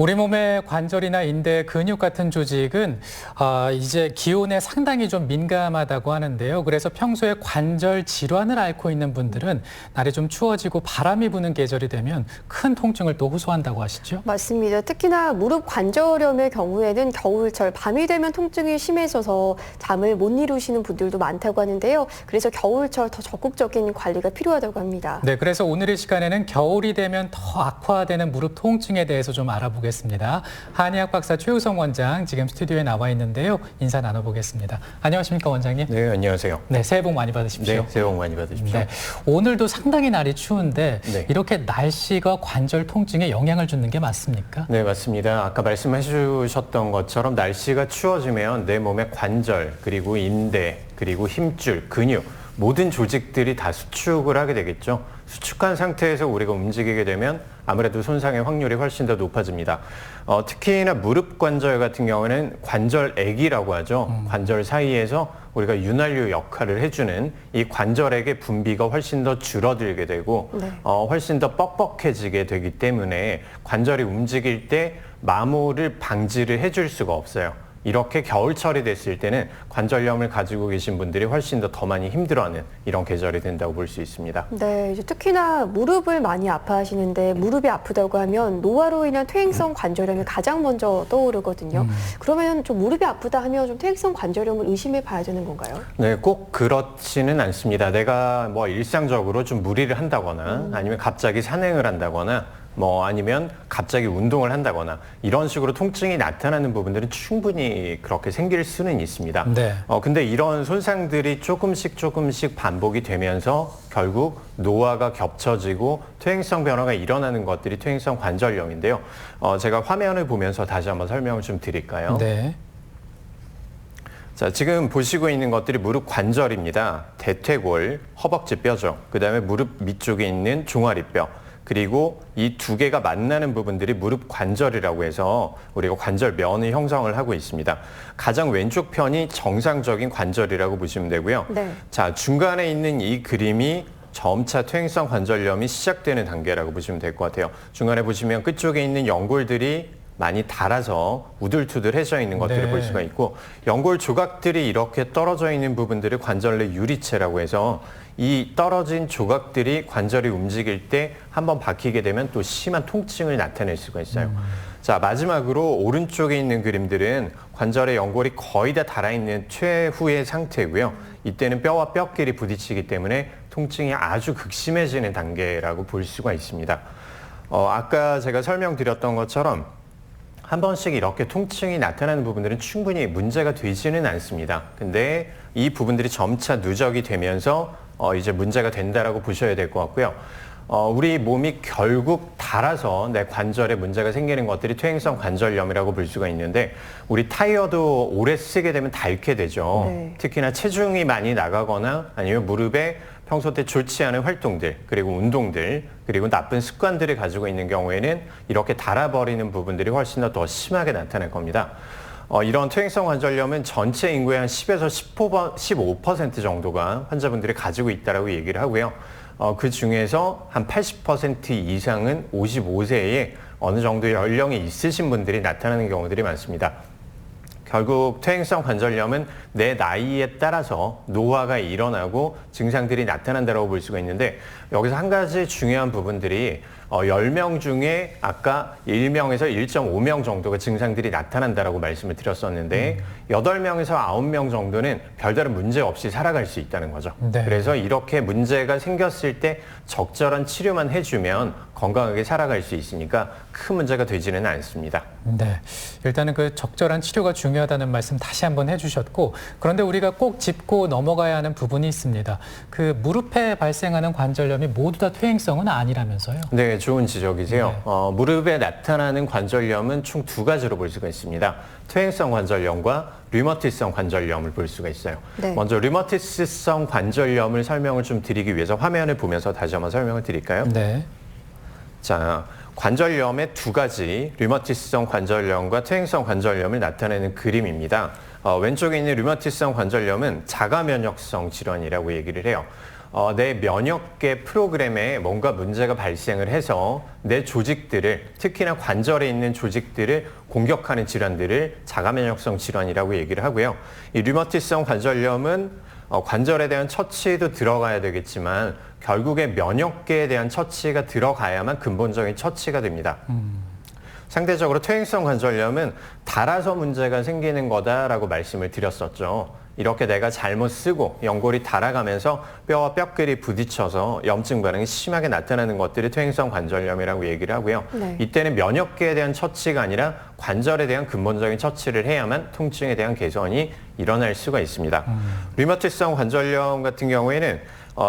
우리 몸의 관절이나 인대, 근육 같은 조직은 이제 기온에 상당히 좀 민감하다고 하는데요. 그래서 평소에 관절 질환을 앓고 있는 분들은 날이 좀 추워지고 바람이 부는 계절이 되면 큰 통증을 또 호소한다고 하시죠? 맞습니다. 특히나 무릎 관절염의 경우에는 겨울철 밤이 되면 통증이 심해져서 잠을 못 이루시는 분들도 많다고 하는데요. 그래서 겨울철 더 적극적인 관리가 필요하다고 합니다. 네, 그래서 오늘 이 시간에는 겨울이 되면 더 악화되는 무릎 통증에 대해서 좀 알아보겠습니다. 한의학 박사 최우성 원장 지금 스튜디오에 나와 있는데요. 인사 나눠보겠습니다. 안녕하십니까, 원장님? 네, 안녕하세요. 네, 새해 복 많이 받으십시오. 네, 새해 복 많이 받으십시오. 네, 오늘도 상당히 날이 추운데 네. 이렇게 날씨가 관절 통증에 영향을 주는 게 맞습니까? 네, 맞습니다. 아까 말씀해 주셨던 것처럼 날씨가 추워지면 내 몸의 관절, 그리고 인대, 그리고 힘줄, 근육, 모든 조직들이 다 수축을 하게 되겠죠. 수축한 상태에서 우리가 움직이게 되면 아무래도 손상의 확률이 훨씬 더 높아집니다. 특히나 무릎 관절 같은 경우는 관절액이라고 하죠. 관절 사이에서 우리가 윤활유 역할을 해주는 이 관절액의 분비가 훨씬 더 줄어들게 되고 네. 훨씬 더 뻑뻑해지게 되기 때문에 관절이 움직일 때 마모를 방지를 해줄 수가 없어요. 이렇게 겨울철이 됐을 때는 관절염을 가지고 계신 분들이 훨씬 더 많이 힘들어하는 이런 계절이 된다고 볼 수 있습니다. 네, 이제 특히나 무릎을 많이 아파하시는데 무릎이 아프다고 하면 노화로 인한 퇴행성 관절염이 가장 먼저 떠오르거든요. 그러면 좀 무릎이 아프다 하면 좀 퇴행성 관절염을 의심해 봐야 되는 건가요? 네, 꼭 그렇지는 않습니다. 내가 뭐 일상적으로 좀 무리를 한다거나 아니면 갑자기 산행을 한다거나 아니면 갑자기 운동을 한다거나 이런 식으로 통증이 나타나는 부분들은 충분히 그렇게 생길 수는 있습니다. 네. 근데 이런 손상들이 조금씩 반복이 되면서 결국 노화가 겹쳐지고 퇴행성 변화가 일어나는 것들이 퇴행성 관절염인데요. 제가 화면을 보면서 다시 한번 설명을 좀 드릴까요? 네. 자, 지금 보시고 있는 것들이 무릎 관절입니다. 대퇴골, 허벅지 뼈죠. 그다음에 무릎 밑쪽에 있는 종아리뼈. 그리고 이 두 개가 만나는 부분들이 무릎 관절이라고 해서 우리가 관절면의 형성을 하고 있습니다. 가장 왼쪽 편이 정상적인 관절이라고 보시면 되고요. 네. 자, 중간에 있는 이 그림이 점차 퇴행성 관절염이 시작되는 단계라고 보시면 될 것 같아요. 중간에 보시면 끝쪽에 있는 연골들이 많이 닳아서 우둘투둘해져 있는 것들을 네. 볼 수가 있고 연골 조각들이 이렇게 떨어져 있는 부분들을 관절 내 유리체라고 해서 이 떨어진 조각들이 관절이 움직일 때 한번 박히게 되면 또 심한 통증을 나타낼 수가 있어요. 자, 마지막으로 오른쪽에 있는 그림들은 관절의 연골이 거의 다 닳아있는 최후의 상태고요. 이때는 뼈와 뼈끼리 부딪히기 때문에 통증이 아주 극심해지는 단계라고 볼 수가 있습니다. 아까 제가 설명드렸던 것처럼 한 번씩 이렇게 통증이 나타나는 부분들은 충분히 문제가 되지는 않습니다. 근데 이 부분들이 점차 누적이 되면서 이제 문제가 된다라고 보셔야 될 것 같고요. 우리 몸이 결국 닳아서 내 관절에 문제가 생기는 것들이 퇴행성 관절염이라고 볼 수가 있는데 우리 타이어도 오래 쓰게 되면 닳게 되죠. 네. 특히나 체중이 많이 나가거나 아니면 무릎에 평소 때 좋지 않은 활동들, 그리고 운동들, 그리고 나쁜 습관들을 가지고 있는 경우에는 이렇게 닳아버리는 부분들이 훨씬 더 심하게 나타날 겁니다. 이런 퇴행성 관절염은 전체 인구의 한 10에서 15% 정도가 환자분들이 가지고 있다고 얘기를 하고요. 그 중에서 한 80% 이상은 55세에 어느 정도 연령이 있으신 분들이 나타나는 경우들이 많습니다. 결국 퇴행성 관절염은 내 나이에 따라서 노화가 일어나고 증상들이 나타난다고 볼 수가 있는데 여기서 한 가지 중요한 부분들이 10명 중에 아까 1명에서 1.5명 정도가 증상들이 나타난다고 말씀을 드렸었는데 8명에서 9명 정도는 별다른 문제 없이 살아갈 수 있다는 거죠. 네. 그래서 이렇게 문제가 생겼을 때 적절한 치료만 해주면 건강하게 살아갈 수 있으니까 큰 문제가 되지는 않습니다. 네, 일단은 그 적절한 치료가 중요하다는 말씀 다시 한번 해주셨고, 그런데 우리가 꼭 짚고 넘어가야 하는 부분이 있습니다. 그 무릎에 발생하는 관절염이 모두 다 퇴행성은 아니라면서요? 네, 좋은 지적이세요. 네. 무릎에 나타나는 관절염은 총 두 가지로 볼 수가 있습니다. 퇴행성 관절염과 류머티성 관절염을 볼 수가 있어요. 네. 먼저 류머티성 관절염을 설명을 좀 드리기 위해서 화면을 보면서 다시 한번 설명을 드릴까요? 네. 자, 관절염의 두 가지, 류머티성 관절염과 퇴행성 관절염을 나타내는 그림입니다. 왼쪽에 있는 류머티성 관절염은 자가 면역성 질환이라고 얘기를 해요. 내 면역계 프로그램에 뭔가 문제가 발생을 해서 내 조직들을, 특히나 관절에 있는 조직들을 공격하는 질환들을 자가면역성 질환이라고 얘기를 하고요. 이 류마티성 관절염은 관절에 대한 처치도 들어가야 되겠지만 결국에 면역계에 대한 처치가 들어가야만 근본적인 처치가 됩니다. 상대적으로 퇴행성 관절염은 닳아서 문제가 생기는 거다라고 말씀을 드렸었죠. 이렇게 내가 잘못 쓰고 연골이 닳아가면서 뼈와 뼈끼리 부딪혀서 염증 반응이 심하게 나타나는 것들이 퇴행성 관절염이라고 얘기를 하고요. 네. 이때는 면역계에 대한 처치가 아니라 관절에 대한 근본적인 처치를 해야만 통증에 대한 개선이 일어날 수가 있습니다. 류마티성 관절염 같은 경우에는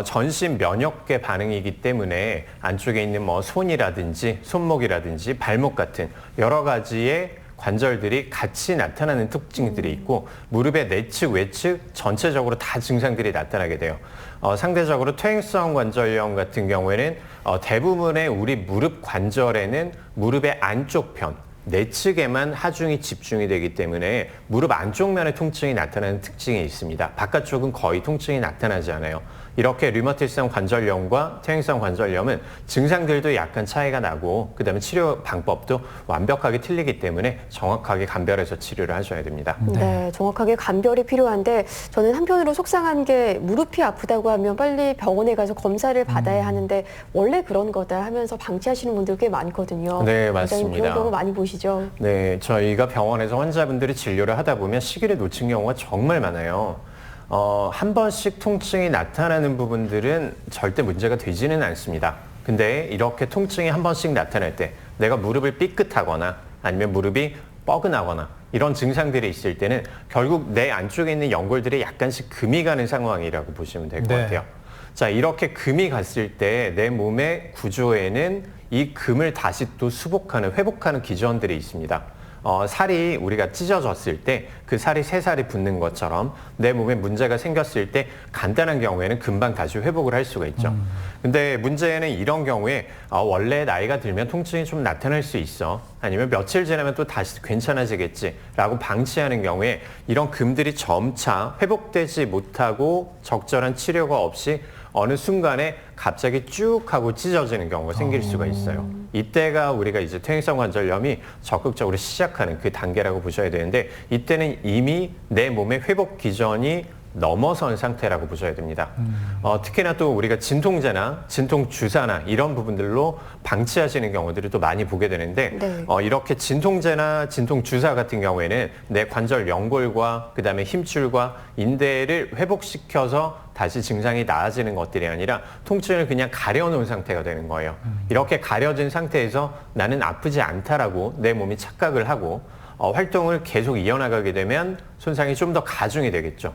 전신 면역계 반응이기 때문에 안쪽에 있는 뭐 손이라든지 손목이라든지 발목 같은 여러 가지의 관절들이 같이 나타나는 특징들이 있고 무릎의 내측, 외측 전체적으로 다 증상들이 나타나게 돼요. 상대적으로 퇴행성 관절염 같은 경우에는 대부분의 우리 무릎 관절에는 무릎의 안쪽 편, 내측에만 하중이 집중이 되기 때문에 무릎 안쪽 면에 통증이 나타나는 특징이 있습니다. 바깥쪽은 거의 통증이 나타나지 않아요. 이렇게 류마티성 관절염과 퇴행성 관절염은 증상들도 약간 차이가 나고 그다음에 치료 방법도 완벽하게 틀리기 때문에 정확하게 감별해서 치료를 하셔야 됩니다. 네, 정확하게 감별이 필요한데 저는 한편으로 속상한 게 무릎이 아프다고 하면 빨리 병원에 가서 검사를 받아야 하는데 원래 그런 거다 하면서 방치하시는 분들 꽤 많거든요. 네, 원장님 맞습니다. 그런 경우 많이 보시죠? 네, 저희가 병원에서 환자분들이 진료를 하다 보면 시기를 놓친 경우가 정말 많아요. 한 번씩 통증이 나타나는 부분들은 절대 문제가 되지는 않습니다. 근데 이렇게 통증이 한 번씩 나타날 때 내가 무릎을 삐끗하거나 아니면 무릎이 뻐근하거나 이런 증상들이 있을 때는 결국 내 안쪽에 있는 연골들이 약간씩 금이 가는 상황이라고 보시면 될 것 네. 같아요. 자, 이렇게 금이 갔을 때 내 몸의 구조에는 이 금을 다시 또 수복하는, 회복하는 기전들이 있습니다. 살이 우리가 찢어졌을 때 그 살이 새 살이 붙는 것처럼 내 몸에 문제가 생겼을 때 간단한 경우에는 금방 다시 회복을 할 수가 있죠. 근데 문제는 이런 경우에 원래 나이가 들면 통증이 좀 나타날 수 있어. 아니면 며칠 지나면 또 다시 괜찮아지겠지라고 방치하는 경우에 이런 금들이 점차 회복되지 못하고 적절한 치료가 없이 어느 순간에 갑자기 쭉 하고 찢어지는 경우가 생길 수가 있어요. 이때가 우리가 이제 퇴행성 관절염이 적극적으로 시작하는 그 단계라고 보셔야 되는데 이때는 이미 내 몸의 회복 기전이 넘어선 상태라고 보셔야 됩니다. 특히나 또 우리가 진통제나 진통주사나 이런 부분들로 방치하시는 경우들을 또 많이 보게 되는데 네. 이렇게 진통제나 진통주사 같은 경우에는 내 관절 연골과 그다음에 힘줄과 인대를 회복시켜서 다시 증상이 나아지는 것들이 아니라 통증을 그냥 가려놓은 상태가 되는 거예요. 이렇게 가려진 상태에서 나는 아프지 않다라고 내 몸이 착각을 하고 활동을 계속 이어나가게 되면 손상이 좀 더 가중이 되겠죠.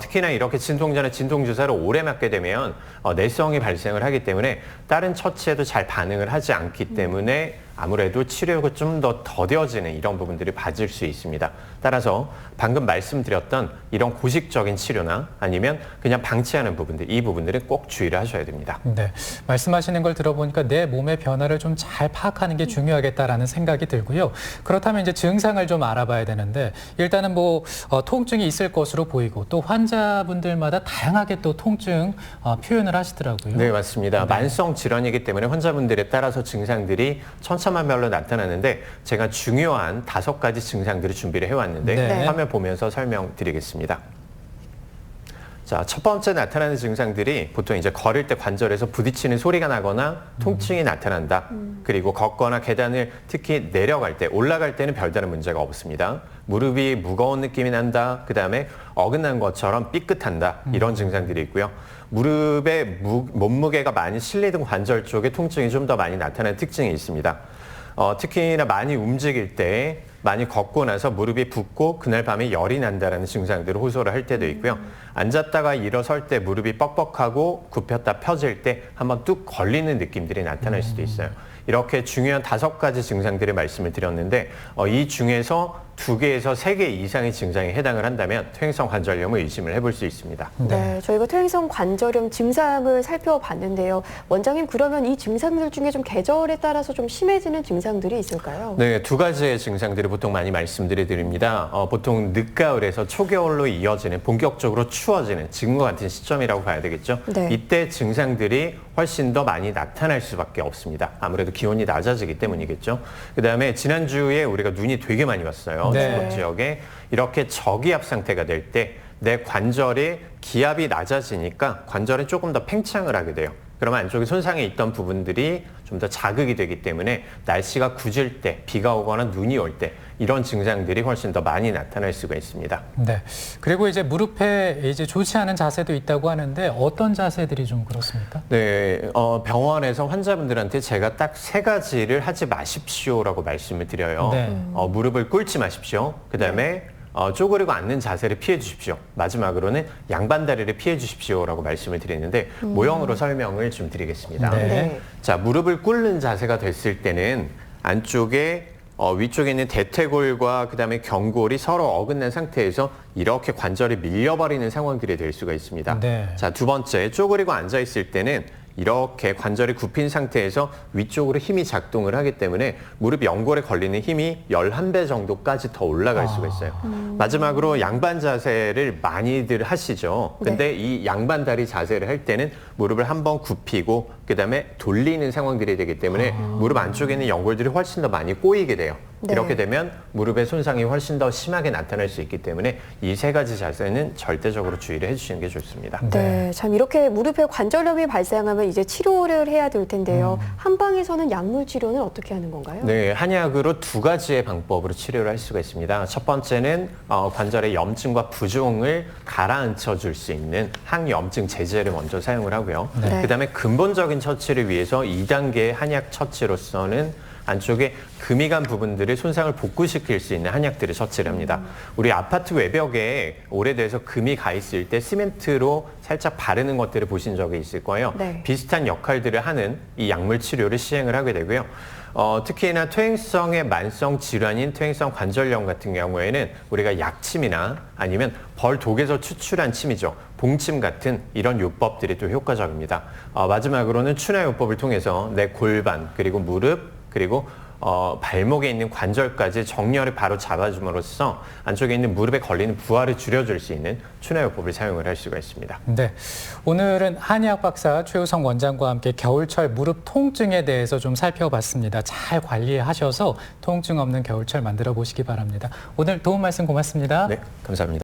특히나 이렇게 진통제나 진통주사를 오래 맞게 되면 내성이 발생을 하기 때문에 다른 처치에도 잘 반응을 하지 않기 때문에 아무래도 치료가 좀 더 더뎌지는 이런 부분들이 봐질 수 있습니다. 따라서 방금 말씀드렸던 이런 고식적인 치료나 아니면 그냥 방치하는 부분들, 이 부분들은 꼭 주의를 하셔야 됩니다. 네, 말씀하시는 걸 들어보니까 내 몸의 변화를 좀 잘 파악하는 게 중요하겠다라는 생각이 들고요. 그렇다면 이제 증상을 좀 알아봐야 되는데 일단은 뭐 통증이 있을 것으로 보이고 또 환자분들마다 다양하게 또 통증 표현을 하시더라고요. 네, 맞습니다. 만성 질환이기 때문에 환자분들에 따라서 증상들이 천차만별로 나타나는데 제가 중요한 5가지 증상들을 준비를 해왔는데 네. 화면 보면서 설명드리겠습니다. 자, 첫 번째 나타나는 증상들이 보통 이제 걸을 때 관절에서 부딪히는 소리가 나거나 통증이 나타난다. 그리고 걷거나 계단을 특히 내려갈 때, 올라갈 때는 별다른 문제가 없습니다. 무릎이 무거운 느낌이 난다. 그다음에 어긋난 것처럼 삐끗한다. 이런 증상들이 있고요. 무릎에 몸무게가 많이 실리던 관절 쪽에 통증이 좀 더 많이 나타나는 특징이 있습니다. 특히나 많이 움직일 때 많이 걷고 나서 무릎이 붓고 그날 밤에 열이 난다는 증상들을 호소를 할 때도 있고요. 앉았다가 일어설 때 무릎이 뻑뻑하고 굽혔다 펴질 때 한번 뚝 걸리는 느낌들이 나타날 수도 있어요. 이렇게 중요한 5가지 증상들의 말씀을 드렸는데 이 중에서 2개에서 3개 이상의 증상에 해당을 한다면 퇴행성 관절염을 의심을 해볼 수 있습니다. 네, 저희가 퇴행성 관절염 증상을 살펴봤는데요. 원장님, 그러면 이 증상들 중에 좀 계절에 따라서 좀 심해지는 증상들이 있을까요? 네, 2가지의 증상들을 보통 많이 말씀드립니다. 보통 늦가을에서 초겨울로 이어지는 본격적으로 추워지는 지금과 같은 시점이라고 봐야 되겠죠. 네. 이때 증상들이 훨씬 더 많이 나타날 수밖에 없습니다. 아무래도 기온이 낮아지기 때문이겠죠. 그다음에 지난주에 우리가 눈이 되게 많이 왔어요. 네. 중부 지역에 이렇게 저기압 상태가 될 때 내 관절이 기압이 낮아지니까 관절이 조금 더 팽창을 하게 돼요. 그러면 안쪽에 손상이 있던 부분들이 좀 더 자극이 되기 때문에 날씨가 굳을 때, 비가 오거나 눈이 올 때 이런 증상들이 훨씬 더 많이 나타날 수가 있습니다. 네. 그리고 이제 무릎에 이제 좋지 않은 자세도 있다고 하는데 어떤 자세들이 좀 그렇습니까? 네, 병원에서 환자분들한테 제가 딱 3가지를 하지 마십시오라고 말씀을 드려요. 네. 무릎을 꿇지 마십시오. 그다음에 쪼그리고 앉는 자세를 피해 주십시오. 마지막으로는 양반다리를 피해 주십시오라고 말씀을 드리는데 모형으로 설명을 좀 드리겠습니다. 네. 네. 자, 무릎을 꿇는 자세가 됐을 때는 안쪽에 위쪽에 있는 대퇴골과 그다음에 경골이 서로 어긋난 상태에서 이렇게 관절이 밀려버리는 상황들이 될 수가 있습니다. 네. 자, 2번째, 쪼그리고 앉아 있을 때는 이렇게 관절이 굽힌 상태에서 위쪽으로 힘이 작동을 하기 때문에 무릎 연골에 걸리는 힘이 11배 정도까지 더 올라갈 수가 있어요. 마지막으로 양반 자세를 많이들 하시죠. 근데 이 양반 다리 자세를 할 때는 무릎을 한번 굽히고 그다음에 돌리는 상황들이 되기 때문에 무릎 안쪽에 있는 연골들이 훨씬 더 많이 꼬이게 돼요. 네. 이렇게 되면 무릎의 손상이 훨씬 더 심하게 나타날 수 있기 때문에 이 3가지 자세는 절대적으로 주의를 해주시는 게 좋습니다. 네, 참 이렇게 무릎에 관절염이 발생하면 이제 치료를 해야 될 텐데요. 한방에서는 약물 치료는 어떻게 하는 건가요? 네, 한약으로 2가지의 방법으로 치료를 할 수가 있습니다. 첫 번째는 관절의 염증과 부종을 가라앉혀 줄 수 있는 항염증 제제를 먼저 사용을 하고요. 네. 그다음에 근본적인 처치를 위해서 2단계 한약 처치로서는 안쪽에 금이 간 부분들을 손상을 복구시킬 수 있는 한약들을 처치를 합니다. 우리 아파트 외벽에 오래돼서 금이 가 있을 때 시멘트로 살짝 바르는 것들을 보신 적이 있을 거예요. 네. 비슷한 역할들을 하는 이 약물 치료를 시행을 하게 되고요. 특히나 퇴행성의 만성 질환인 퇴행성 관절염 같은 경우에는 우리가 약침이나 아니면 벌 독에서 추출한 침이죠. 봉침 같은 이런 요법들이 또 효과적입니다. 마지막으로는 추나요법을 통해서 내 골반 그리고 무릎 그리고 발목에 있는 관절까지 정렬을 바로 잡아줌으로써 안쪽에 있는 무릎에 걸리는 부하를 줄여줄 수 있는 추나요법을 사용을 할 수가 있습니다. 네. 오늘은 한의학 박사 최우성 원장과 함께 겨울철 무릎 통증에 대해서 좀 살펴봤습니다. 잘 관리하셔서 통증 없는 겨울철 만들어 보시기 바랍니다. 오늘 도움 말씀 고맙습니다. 네, 감사합니다.